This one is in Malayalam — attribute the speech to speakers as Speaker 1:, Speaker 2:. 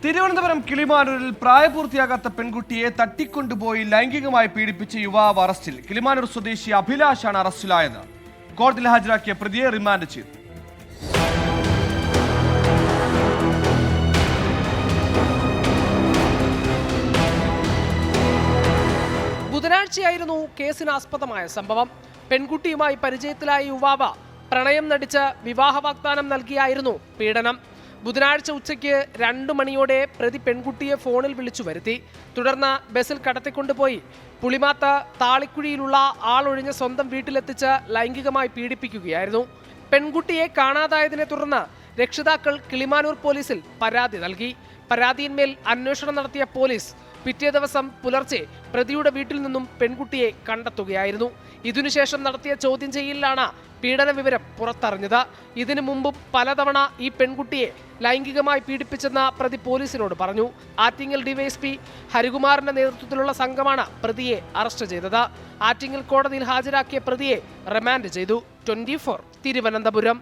Speaker 1: തിരുവനന്തപുരം കിളിമാനൂരിൽ പ്രായപൂർത്തിയാകാത്ത പെൺകുട്ടിയെ തട്ടിക്കൊണ്ടുപോയി ലൈംഗികമായി പീഡിപ്പിച്ച യുവാവ് അറസ്റ്റിൽ. കിളിമാനൂർ സ്വദേശി അഭിലാഷാണ് അറസ്റ്റിലായത്. കോടതിയിൽ ഹാജരാക്കിയ പ്രതിയെ റിമാൻഡ് ചെയ്തു.
Speaker 2: ബുധനാഴ്ചയായിരുന്നു കേസിനാസ്പദമായ സംഭവം. പെൺകുട്ടിയുമായി പരിചയത്തിലായ യുവാവ് പ്രണയം നടിച്ച് വിവാഹ വാഗ്ദാനം നൽകിയായിരുന്നു പീഡനം. ബുധനാഴ്ച ഉച്ചയ്ക്ക് 2 മണിയോടെ പ്രതി പെൺകുട്ടിയെ ഫോണിൽ വിളിച്ചു വരുത്തി. തുടർന്ന് ബസ്സിൽ കടത്തിക്കൊണ്ടുപോയി പുളിമാത്ത താളിക്കുഴിയിലുള്ള ആളൊഴിഞ്ഞ സ്വന്തം വീട്ടിലെത്തിച്ച് ലൈംഗികമായി പീഡിപ്പിക്കുകയായിരുന്നു. പെൺകുട്ടിയെ കാണാതായതിനെ തുടർന്ന് രക്ഷിതാക്കൾ കിളിമാനൂർ പോലീസിൽ പരാതി നൽകി. പരാതിയിന്മേൽ അന്വേഷണം നടത്തിയ പോലീസ് പിറ്റേ ദിവസം പുലർച്ചെ പ്രതിയുടെ വീട്ടിൽ നിന്നും പെൺകുട്ടിയെ കണ്ടെത്തുകയായിരുന്നു. ഇതിനുശേഷം നടത്തിയ ചോദ്യം ചെയ്യലിലാണ് പീഡന വിവരം പുറത്തറിഞ്ഞത്. ഇതിനു മുമ്പും പലതവണ ഈ പെൺകുട്ടിയെ ലൈംഗികമായി പീഡിപ്പിച്ചെന്ന പ്രതി പോലീസിനോട് പറഞ്ഞു. ആറ്റിങ്ങൽ ഡിവൈഎസ്പി ഹരികുമാറിന്റെ നേതൃത്വത്തിലുള്ള സംഘമാണ് പ്രതിയെ അറസ്റ്റ് ചെയ്തത്. ആറ്റിങ്ങൽ കോടതിയിൽ ഹാജരാക്കിയ പ്രതിയെ റിമാൻഡ് ചെയ്തു. 24 തിരുവനന്തപുരം.